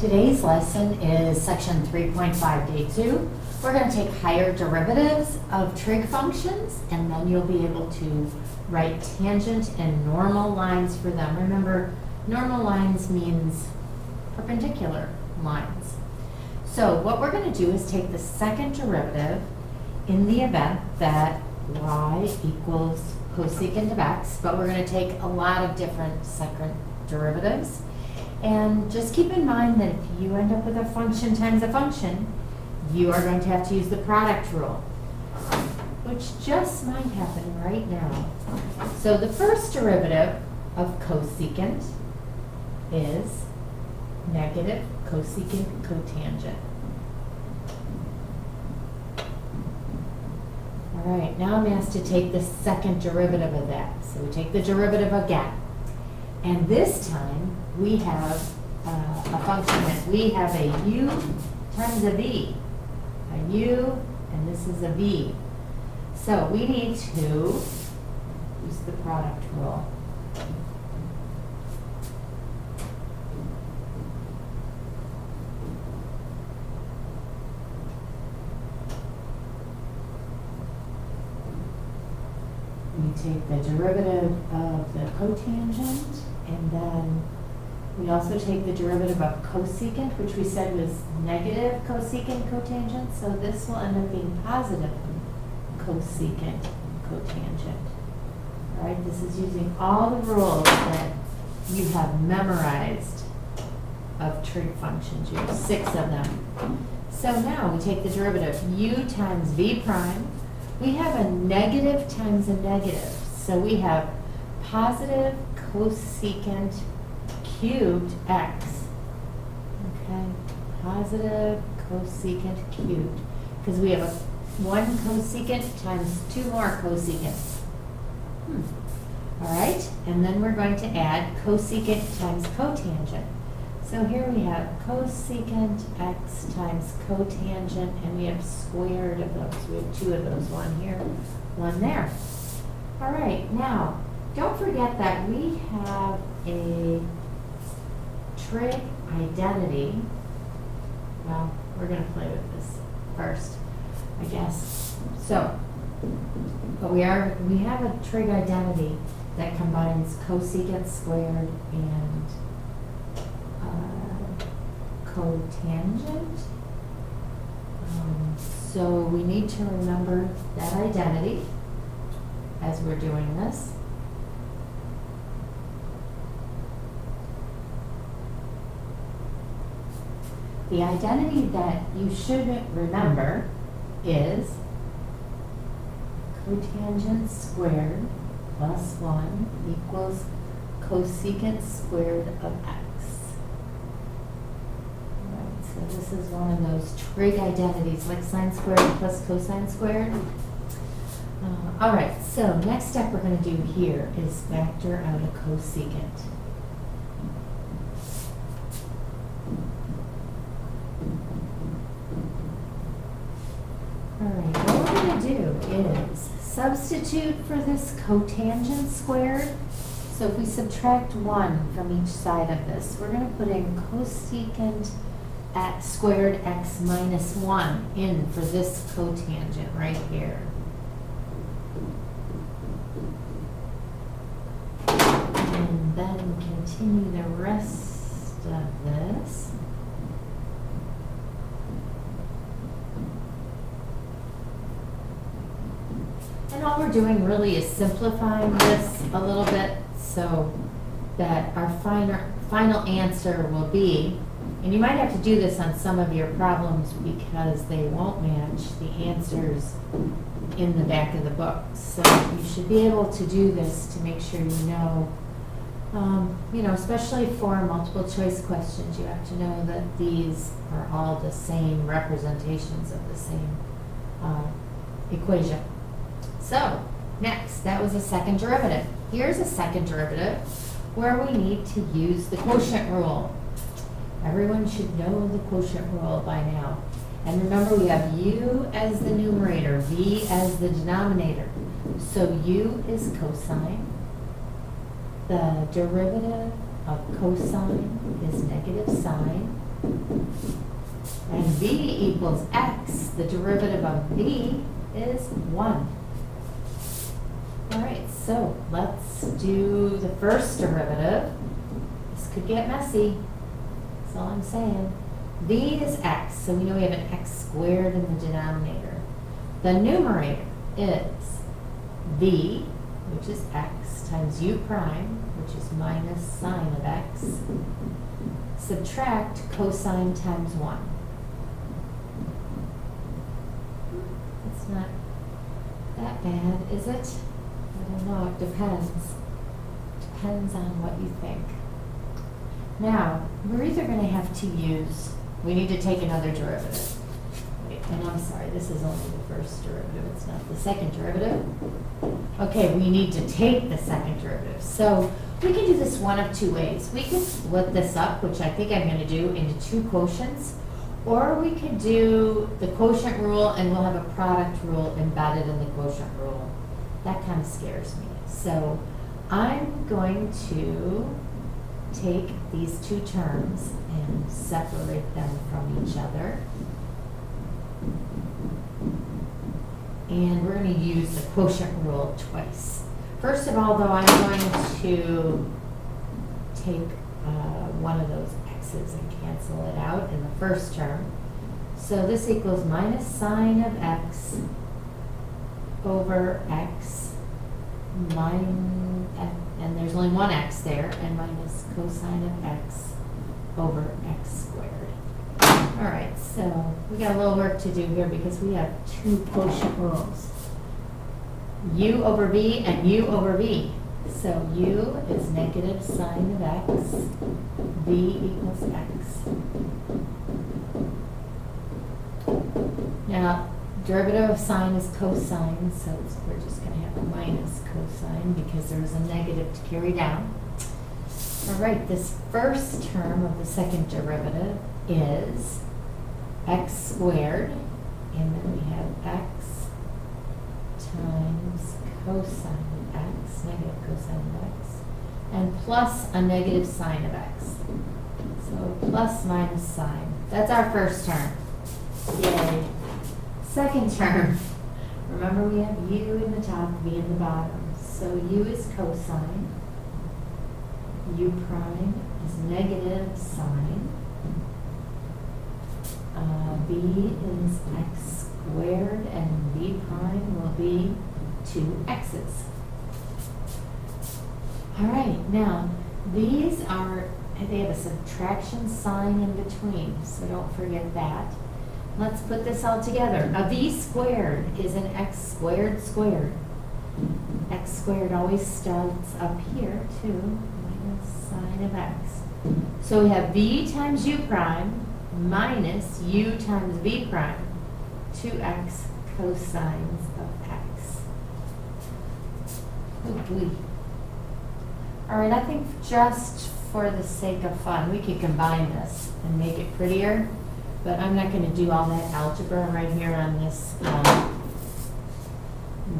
Today's lesson is section 3.5 day 2. We're going to take higher derivatives of trig functions, and then you'll be able to write tangent and normal lines for them. Remember, normal lines means perpendicular lines. So what we're going to do is take the second derivative in the event that y equals cosecant of x, but we're going to take a lot of different second derivatives. And just keep in mind that if you end up with a function times a function, you are going to have to use the product rule, which just might happen right now. So the first derivative of cosecant is negative cosecant cotangent. All right, now I'm asked to take the second derivative of that. So we take the derivative again. And this time, we have a function that we have a u times a v. A u, and this is a v. So we need to use the product rule. We take the derivative of the cotangent, and then we also take the derivative of cosecant, which we said was negative cosecant cotangent, so this will end up being positive cosecant cotangent. All right, this is using all the rules that you have memorized of trig functions. You have 6 of them. So now we take the derivative u times v prime. We have a negative times a negative, so we have positive cosecant cubed x. Okay, positive cosecant cubed, because we have one cosecant times 2 more cosecants. All right, and then we're going to add cosecant times cotangent. So here we have cosecant x times cotangent, and we have squared of those. We have 2 of those, one here, one there. All right, now, don't forget that we have a trig identity. Well, we're going to play with this first, I guess. So, but we have a trig identity that combines cosecant squared and cotangent. So we need to remember that identity as we're doing this. The identity that you should remember is cotangent squared plus 1 equals cosecant squared of x. All right, so this is one of those trig identities, like sine squared plus cosine squared. All right, so next step we're going to do here is factor out a cosecant. All right, what we're going to do is substitute for this cotangent squared. So if we subtract 1 from each side of this, we're going to put in cosecant x squared x minus 1 in for this cotangent right here. And then continue the rest of this. And all we're doing really is simplifying this a little bit so that our final answer will be, and you might have to do this on some of your problems because they won't match the answers in the back of the book. So you should be able to do this to make sure you know, especially for multiple choice questions, you have to know that these are all the same representations of the same equation. So, next, that was a second derivative. Here's a second derivative where we need to use the quotient rule. Everyone should know the quotient rule by now. And remember, we have u as the numerator, v as the denominator. So u is cosine. The derivative of cosine is negative sine. And v equals x, the derivative of v is 1. All right, so let's do the first derivative. This could get messy, that's all I'm saying. V is x, so we know we have an x squared in the denominator. The numerator is v, which is x, times u prime, which is minus sine of x, subtract cosine times 1. It's not that bad, is it? I don't know, it depends. Depends on what you think. Now, we're either going to have to use, we need to take another derivative. Wait, and I'm sorry, this is only the first derivative, it's not the second derivative. Okay, we need to take the second derivative. So we can do this one of two ways. We can split this up, which I think I'm going to do, into two quotients. Or we could do the quotient rule and we'll have a product rule embedded in the quotient rule. That kind of scares me. So I'm going to take these two terms and separate them from each other. And we're going to use the quotient rule twice. First of all, though, I'm going to take one of those x's and cancel it out in the first term. So this equals minus sine of x over x and there's only one x there, and minus cosine of x over x squared. All right, so we got a little work to do here because we have two quotient rules. U over v and u over v. So u is negative sine of x, v equals x. Now, derivative of sine is cosine, so we're just going to have a minus cosine because there's a negative to carry down. All right, this first term of the second derivative is x squared, and then we have x times cosine of x, negative cosine of x, and plus a negative sine of x. So plus minus sine. That's our first term. Yay. Second term. Remember we have u in the top, v in the bottom. So u is cosine. U prime is negative sine. V is x squared, and v prime will be 2 x's. All right, now these are, they have a subtraction sign in between, so don't forget that. Let's put this all together. A v squared is an x squared squared. X squared always starts up here too, minus sine of x. So we have v times u prime minus u times v prime, 2x cosines of x. Oh boy. All right, I think just for the sake of fun, we could combine this and make it prettier, but I'm not going to do all that algebra right here on this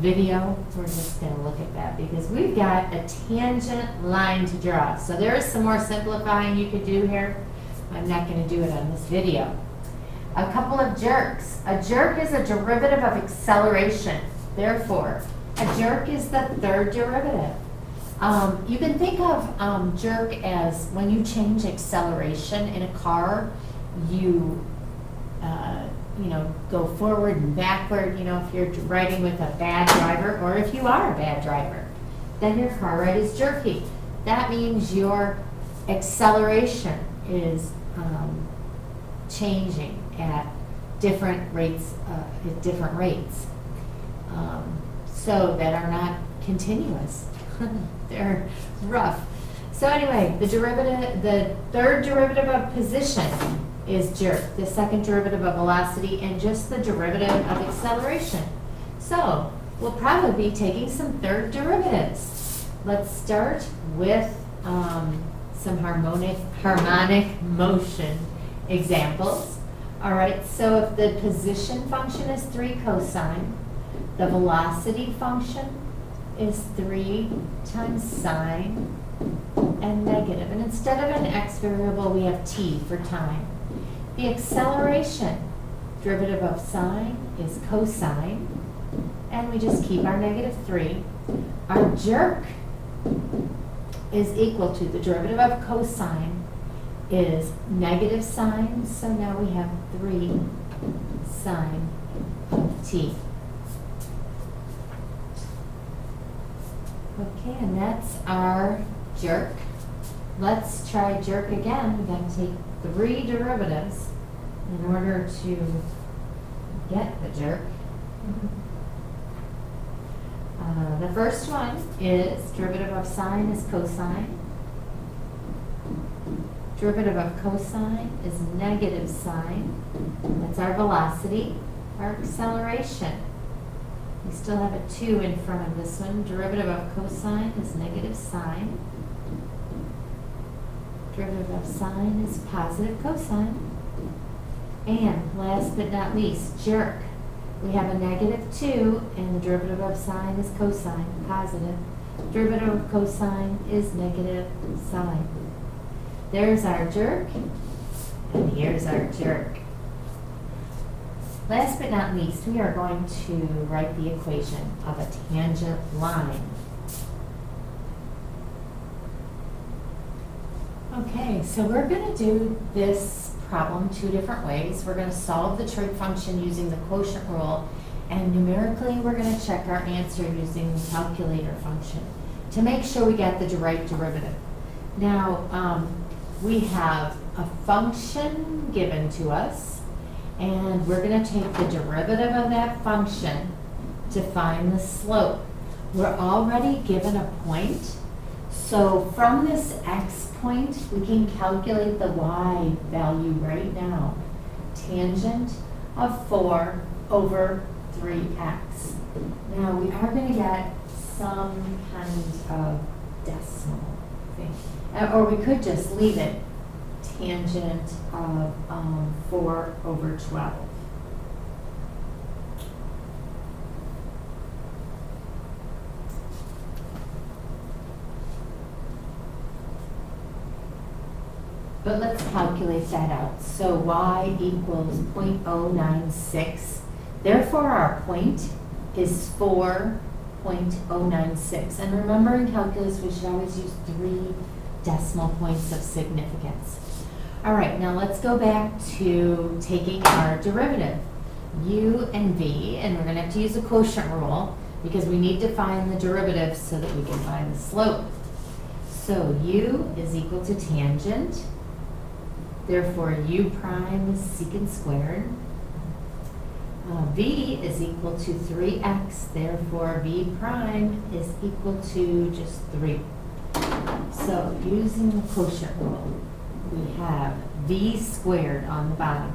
video. We're just going to look at that because we've got a tangent line to draw. So there is some more simplifying you could do here. I'm not going to do it on this video. A couple of jerks. A jerk is a derivative of acceleration. Therefore, a jerk is the third derivative. You can think of jerk as when you change acceleration in a car, you go forward and backward. If you're riding with a bad driver, or if you are a bad driver, then your car ride is jerky. That means your acceleration is changing at different rates, so that are not continuous. They're rough. So anyway, the third derivative of position is jerk, the second derivative of velocity, and just the derivative of acceleration. So we'll probably be taking some third derivatives. Let's start with some harmonic motion examples. All right, so if the position function is 3 cosine, the velocity function is 3 times sine and negative. And instead of an x variable, we have t for time. The acceleration, derivative of sine is cosine, and we just keep our -3. Our jerk is equal to the derivative of cosine is negative sine, so now we have 3 sine of t. Okay, and that's our jerk. Let's try jerk again. We've got to take 3 derivatives in order to get the jerk. The first one is derivative of sine is cosine. Derivative of cosine is negative sine. That's our velocity. Our acceleration. We still have a 2 in front of this one. Derivative of cosine is negative sine. Derivative of sine is positive cosine. And last but not least, jerk. We have a -2, and the derivative of sine is cosine, positive. Derivative of cosine is negative sine. There's our jerk, and here's our jerk. Last but not least, we are going to write the equation of a tangent line. Okay, so we're going to do this problem 2 different ways. We're going to solve the trig function using the quotient rule, and numerically we're going to check our answer using the calculator function to make sure we get the right derivative. Now, we have a function given to us, and we're going to take the derivative of that function to find the slope. We're already given a point, so from this x point, we can calculate the y value right now. Tangent of 4 over 3x. Now, we are going to get some kind of decimal thing. Or we could just leave it tangent of 4 over 12. But let's calculate that out. So y equals 0.096. Therefore, our point is 4.096. And remember, in calculus, we should always use 3 decimal points of significance. All right, now let's go back to taking our derivative, u and v, and we're going to have to use the quotient rule because we need to find the derivative so that we can find the slope. So u is equal to tangent. Therefore, u prime is secant squared. V is equal to 3x. Therefore, v prime is equal to just 3. So, using the quotient rule, we have v squared on the bottom,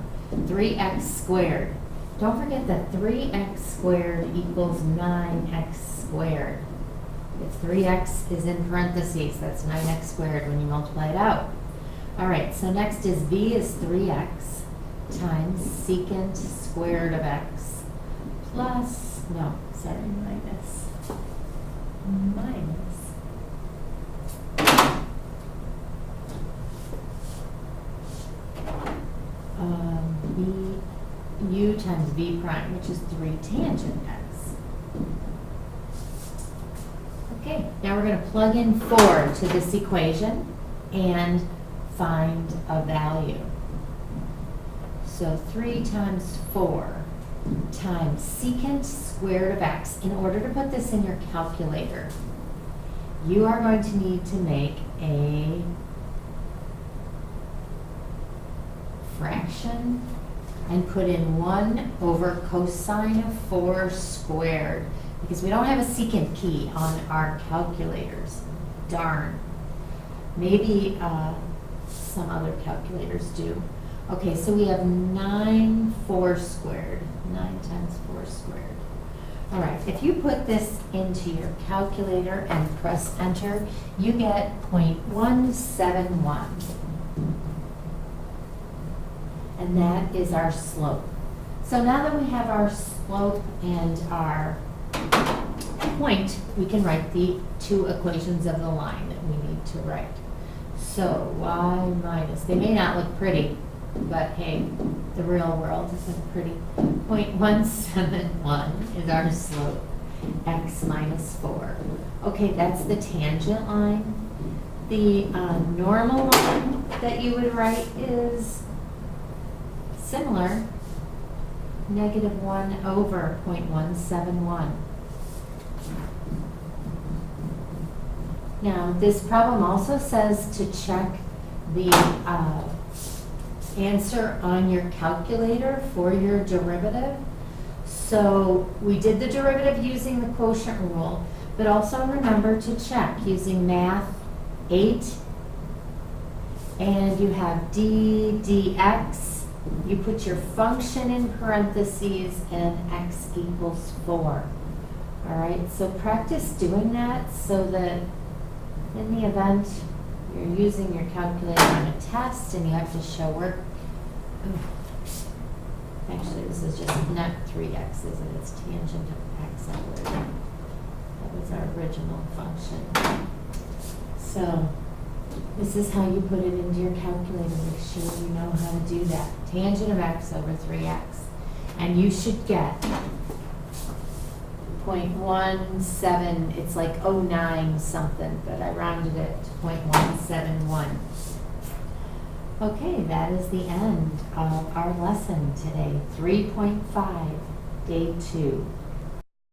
3x squared. Don't forget that 3x squared equals 9x squared. If 3x is in parentheses, that's 9x squared when you multiply it out. All right, so next is v is 3x times secant squared of x plus, minus u times v prime, which is 3 tangent x. Okay, now we're going to plug in 4 to this equation and find a value. So 3 times 4 times secant squared of x. In order to put this in your calculator, you are going to need to make a fraction and put in 1 over cosine of 4 squared, because we don't have a secant key on our calculators. Darn. Maybe some other calculators do. Okay, so we have 9 4 squared. 9 times 4 squared. All right, if you put this into your calculator and press enter, you get 0.171. And that is our slope. So now that we have our slope and our point, we can write the 2 equations of the line that we need to write. So y minus, they may not look pretty, but hey, the real world isn't pretty. 0.171 is our slope, x minus 4. Okay, that's the tangent line. The normal line that you would write is similar, -1 over 0.171. Now, this problem also says to check the answer on your calculator for your derivative. So we did the derivative using the quotient rule, but also remember to check using math 8, and you have d dx. You put your function in parentheses and x equals 4. All right, so practice doing that so that in the event you're using your calculator on a test and you have to show work. Actually, this is just not 3x, is it? It's tangent of x over. That was our original function. So this is how you put it into your calculator. Make sure you know how to do that. Tangent of x over 3x. And you should get 0.17, it's like 09 something, but I rounded it to 0.171. Okay, that is the end of our lesson today. 3.5, day 2.